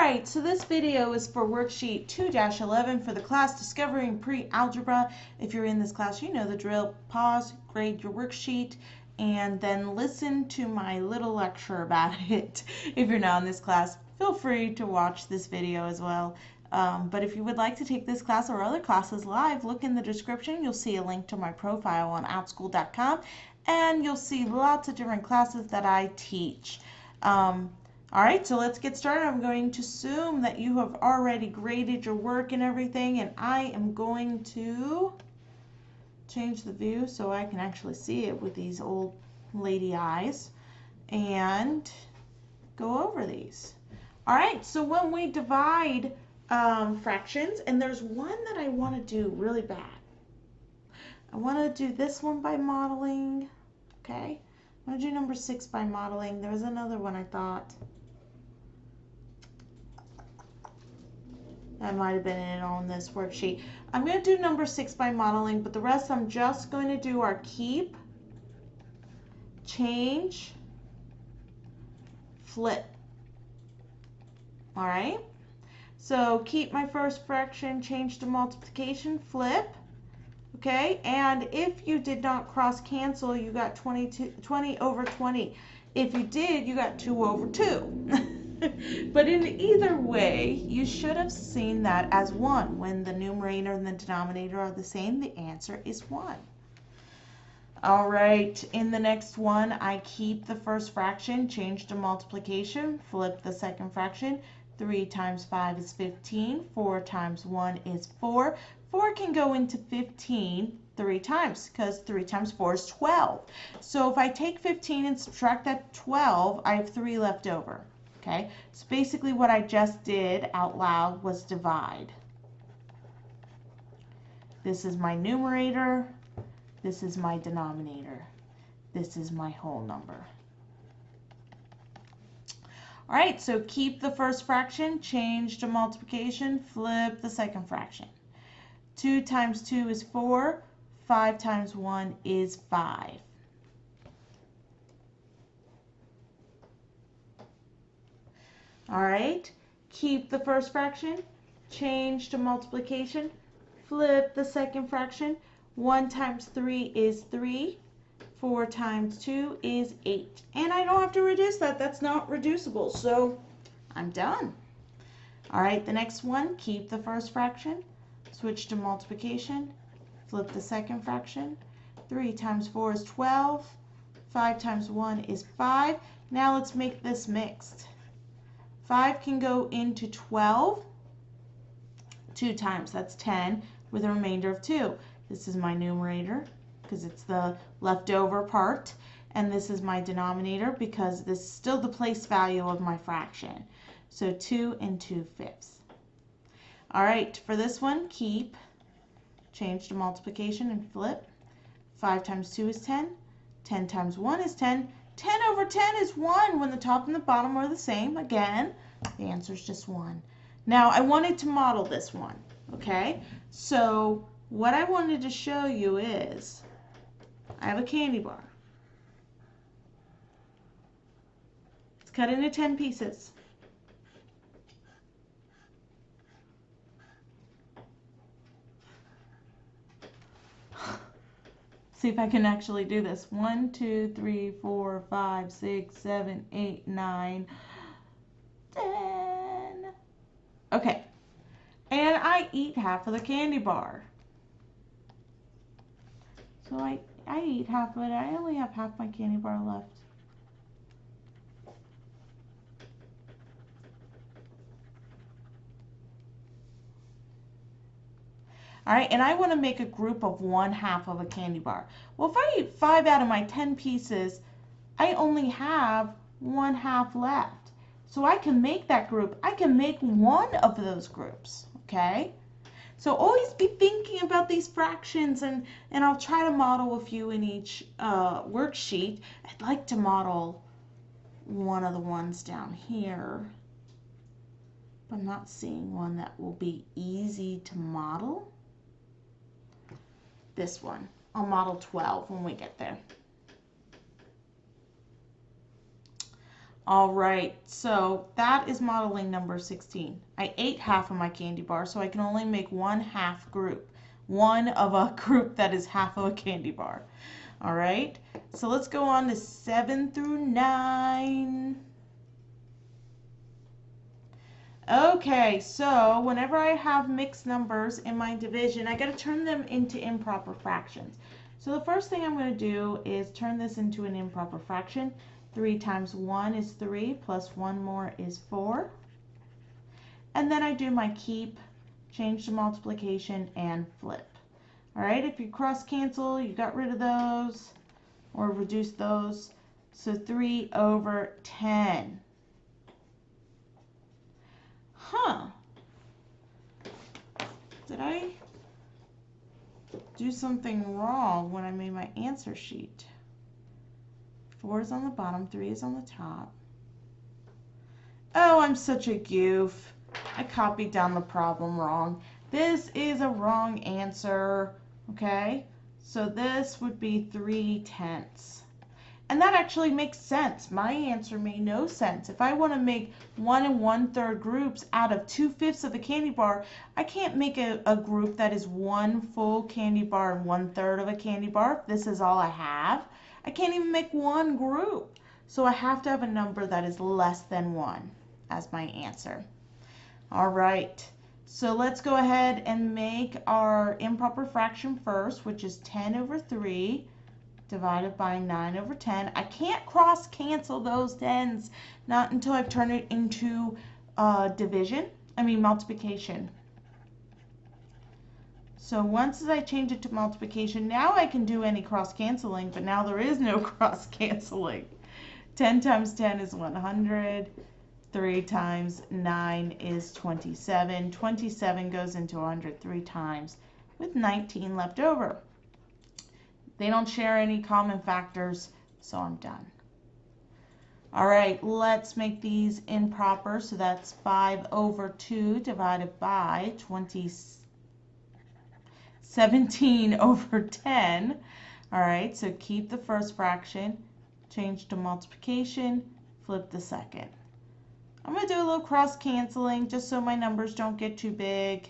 Alright, so this video is for worksheet 2-11 for the class Discovering Pre-Algebra. If you're in this class, you know the drill. Pause, grade your worksheet, and then listen to my little lecture about it. If you're not in this class, feel free to watch this video as well. But if you would like to take this class or other classes live, look in the description. You'll see a link to my profile on outschool.com, and you'll see lots of different classes that I teach. Alright, so let's get started. I'm going to assume that you have already graded your work and everything, and I am going to change the view so I can actually see it with these old lady eyes and go over these. Alright, so when we divide fractions, and there's one that I want to do really bad. I want to do this one by modeling. Okay, I want to do number 6 by modeling. There was another one I thought. That might have been it on this worksheet. I'm going to do number 6 by modeling, but the rest I'm just going to do our keep, change, flip. All right? So keep my first fraction, change to multiplication, flip. Okay? And if you did not cross cancel, you got 20 over 20. If you did, you got 2 over 2. But in either way, you should have seen that as 1. When the numerator and the denominator are the same, the answer is 1. All right, in the next one, I keep the first fraction, change to multiplication, flip the second fraction. 3 times 5 is 15. 4 times 1 is 4. 4 can go into 15 3 times because 3 times 4 is 12. So if I take 15 and subtract that 12, I have 3 left over. Okay, so basically what I just did out loud was divide. This is my numerator. This is my denominator. This is my whole number. All right, so keep the first fraction, change to multiplication, flip the second fraction. 2 times 2 is 4. 5 times 1 is 5. All right, keep the first fraction, change to multiplication, flip the second fraction. 1 times 3 is 3. 4 times 2 is 8. And I don't have to reduce that. That's not reducible, so I'm done. All right, the next one, keep the first fraction, switch to multiplication, flip the second fraction. 3 times 4 is 12. 5 times 1 is 5. Now let's make this mixed. 5 can go into 12 2 times, that's 10, with a remainder of 2. This is my numerator because it's the leftover part, and this is my denominator because this is still the place value of my fraction. So 2 and 2/5. All right, for this one, keep, change to multiplication and flip. 5 times 2 is 10. 10 times 1 is 10. 10 over 10 is 1 when the top and the bottom are the same. Again, the answer is just 1. Now, I wanted to model this one, okay? So what I wanted to show you is I have a candy bar. It's cut into 10 pieces. See if I can actually do this. 1, 2, 3, 4, 5, 6, 7, 8, 9, 10. Okay. And I eat half of the candy bar. So I eat half of it. I only have half my candy bar left. All right, and I want to make a group of 1/2 of a candy bar. Well, if I eat 5 out of my 10 pieces, I only have 1/2 left. So I can make that group. I can make one of those groups, okay? So always be thinking about these fractions, and I'll try to model a few in each worksheet. I'd like to model one of the ones down here, but I'm not seeing one that will be easy to model. This one. I'll model 12 when we get there. All right, so that is modeling number 16. I ate half of my candy bar, so I can only make one half group. One of a group that is half of a candy bar. All right, so let's go on to 7 through 9. Okay, so whenever I have mixed numbers in my division, I got to turn them into improper fractions. So the first thing I'm going to do is turn this into an improper fraction. 3 times 1 is 3, plus 1 more is 4. And then I do my keep, change to multiplication, and flip. All right, if you cross cancel, you got rid of those, or reduce those. So 3 over 10. Huh. Did I do something wrong when I made my answer sheet? 4 is on the bottom, 3 is on the top. Oh, I'm such a goof. I copied down the problem wrong. This is a wrong answer, okay? So this would be 3/10. And that actually makes sense. My answer made no sense. If I want to make 1 1/3 groups out of 2/5 of a candy bar, I can't make a group that is one full candy bar and 1/3 of a candy bar. If this is all I have, I can't even make one group. So I have to have a number that is less than 1 as my answer. All right. So let's go ahead and make our improper fraction first, which is 10 over 3. Divided by 9 over 10. I can't cross cancel those 10s, not until I've turned it into multiplication. So once I change it to multiplication, now I can do any cross canceling, but now there is no cross canceling. 10 times 10 is 100. 3 times 9 is 27. 27 goes into 100 3 times with 19 left over. They don't share any common factors, so I'm done. All right, let's make these improper. So that's 5 over 2 divided by 17 over 10. All right, so keep the first fraction, change to multiplication, flip the second. I'm going to do a little cross canceling just so my numbers don't get too big.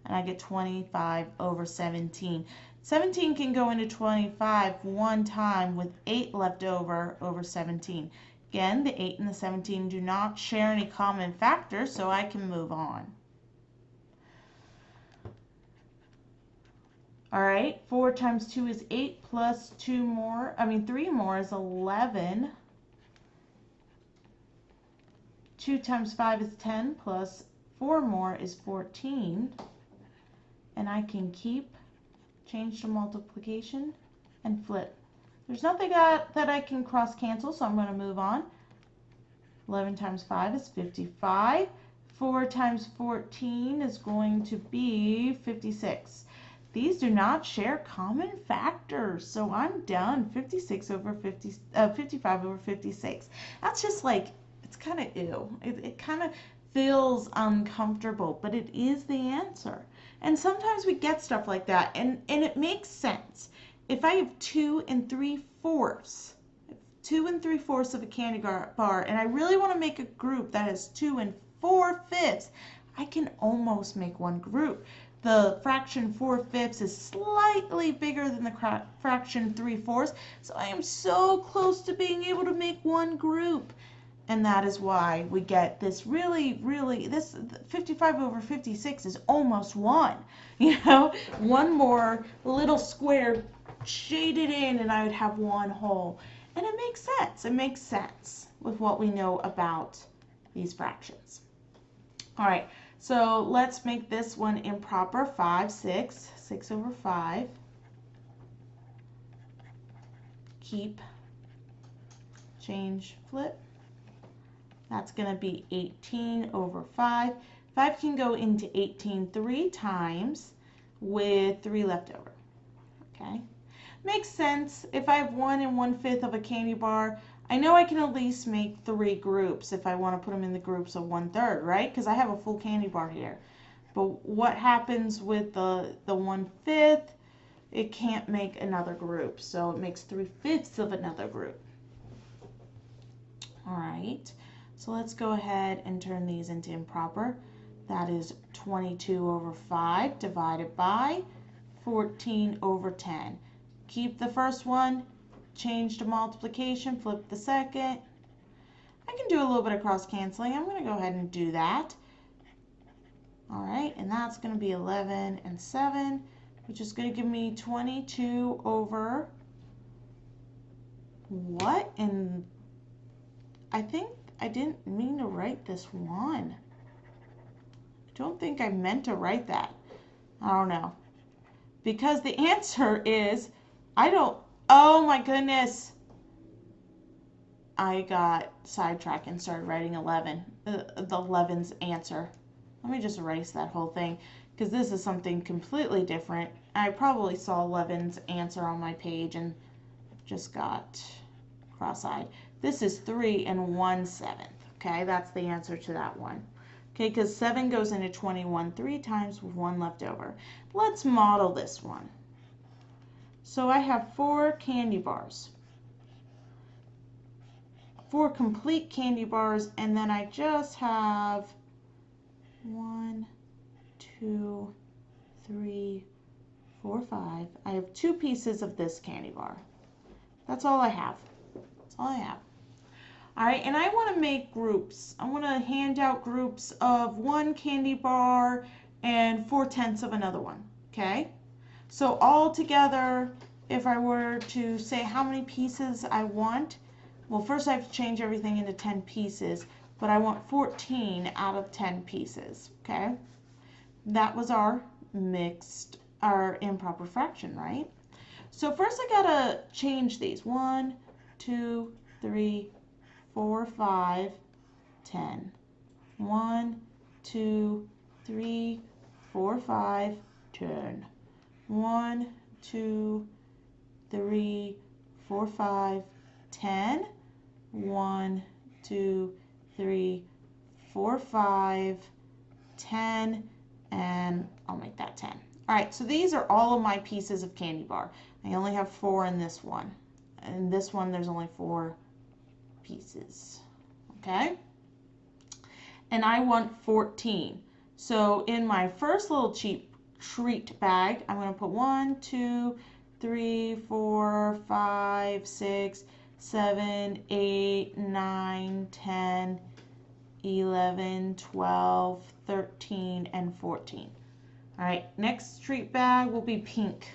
And I get 25 over 17. 17 can go into 25 one time with 8 left over 17. Again, the 8 and the 17 do not share any common factors, so I can move on. All right, 4 times 2 is 8 plus 3 more is 11. 2 times 5 is 10 plus 4 more is 14. And I can keep, change to multiplication, and flip. There's nothing that I can cross cancel, so I'm going to move on. 11 times 5 is 55. 4 times 14 is going to be 56. These do not share common factors, so I'm done. 55 over 56. That's just like, it's kind of ew. It kind of feels uncomfortable, but it is the answer. And sometimes we get stuff like that, and it makes sense. If I have 2 3/4, 2 3/4 of a candy bar, and I really want to make a group that has 2 4/5, I can almost make one group. The fraction 4/5 is slightly bigger than the fraction 3/4, so I am so close to being able to make one group. And that is why we get this this 55 over 56 is almost 1. You know, one more little square shaded in and I would have one whole. And it makes sense. It makes sense with what we know about these fractions. All right, so let's make this one improper. 6 over 5. Keep, change, flip. That's going to be 18 over 5. 5 can go into 18 3 times with 3 left over. Okay? Makes sense. If I have 1 1/5 of a candy bar, I know I can at least make 3 groups if I want to put them in the groups of 1/3, right? Because I have a full candy bar here. But what happens with the 1/5? It can't make another group. So it makes 3/5 of another group. All right, so let's go ahead and turn these into improper. That is 22 over 5 divided by 14 over 10. Keep the first one, change to multiplication, flip the second. I can do a little bit of cross canceling. I'm going to go ahead and do that. All right, and that's going to be 11 and 7, which is going to give me 22 over what? And I think I didn't mean to write this 1. I don't think I meant to write that. I don't know. Because the answer is, oh my goodness. I got sidetracked and started writing 11, the 11's answer. Let me just erase that whole thing because this is something completely different. I probably saw 11's answer on my page and just got cross-eyed. This is 3 and 1/7. Okay, that's the answer to that one. Okay, because 7 goes into 21 3 times with 1 left over. Let's model this one. So I have 4 candy bars. 4 complete candy bars, and then I just have 1, 2, 3, 4, 5. I have 2 pieces of this candy bar. That's all I have. That's all I have. All right, and I want to make groups. I want to hand out groups of 1 candy bar and 4/10 of another one. Okay? So all together, if I were to say how many pieces I want, well, first I have to change everything into 10 pieces, but I want 14 out of 10 pieces, okay? That was our improper fraction, right? So first I gotta change these. 1, 2, 3, 4, 5, 10. 1, 2, 3, 4, 5, 10. 1, 2, 3, 4, 5, 10. 1, 2, 3, 4, 5, 10, and I'll make that 10. All right, so these are all of my pieces of candy bar. I only have 4 in this one. In this one, there's only 4 pieces, okay? And I want 14. So in my first little cheap treat bag, I'm going to put 1, 2, 3, 4, 5, 6, 7, 8, 9, 10, 11, 12, 13, and 14. All right, next treat bag will be pink.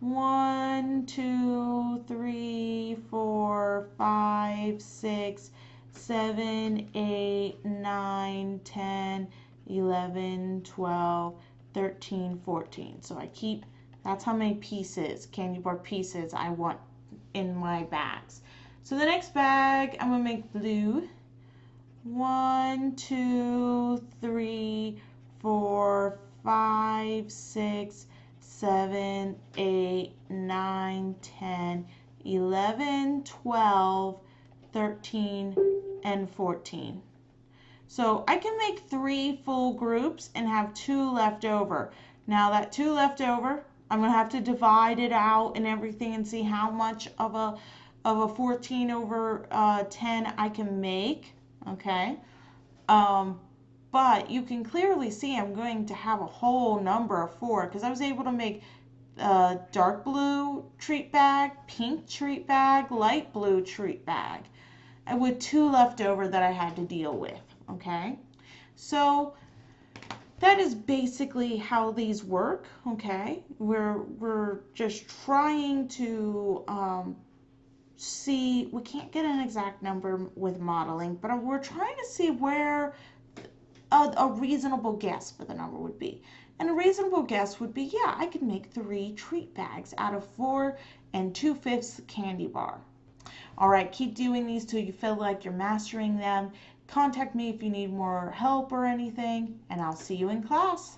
1, 2, 3, 4, 5, 6, 7, 8, 9, 10, 11, 12, 13, 14. So I keep, that's how many pieces, candy bar pieces I want in my bags. So the next bag, I'm going to make blue. 1, 2, 3, 4, 5, 6, 7, 8, 9, 10, 11, 12, 13, and 14. So I can make 3 full groups and have 2 left over. Now that 2 left over, I'm going to have to divide it out and everything and see how much of a 14 over 10 I can make, okay? But you can clearly see I'm going to have a whole number of 4 because I was able to make dark blue treat bag, pink treat bag, light blue treat bag, and with 2 left over that I had to deal with, okay? So that is basically how these work, okay? We're just trying to see, we can't get an exact number with modeling, but we're trying to see where a reasonable guess for the number would be. And a reasonable guess would be, yeah, I could make 3 treat bags out of 4 and 2/5 candy bar. All right, keep doing these till you feel like you're mastering them. Contact me if you need more help or anything, and I'll see you in class.